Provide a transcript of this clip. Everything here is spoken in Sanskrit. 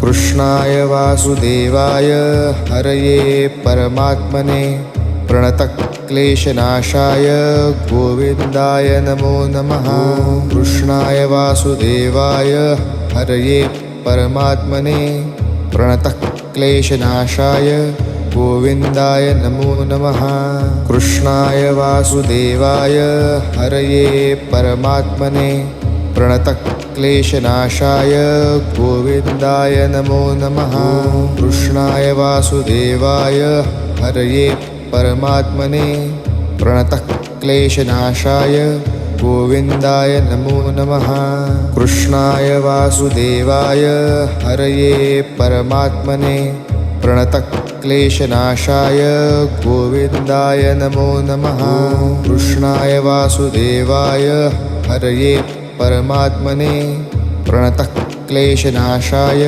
कृष्णाय वासुदेवाय हरये परमात्मने प्रणतक्लेशनाशाय गोविन्दाय नमो नमः। कृष्णाय वासुदेवाय हरये परमात्मने प्रणतक्लेशनाशाय गोविन्दाय नमो नमः। कृष्णाय वासुदेवाय हरये परमात्मने प्रणतक्लेशनाशाय गोविन्दाय नमो नमः। कृष्णाय वासुदेवाय हरये परमात्मने प्रणतक्लेशनाशाय गोविन्दाय नमो नमः। कृष्णाय वासुदेवाय हरये परमात्मने प्रणतक्लेशनाशाय गोविन्दाय नमो नमः। कृष्णाय वासुदेवाय हरये परमात्मने प्रणतक्लेशनाशाय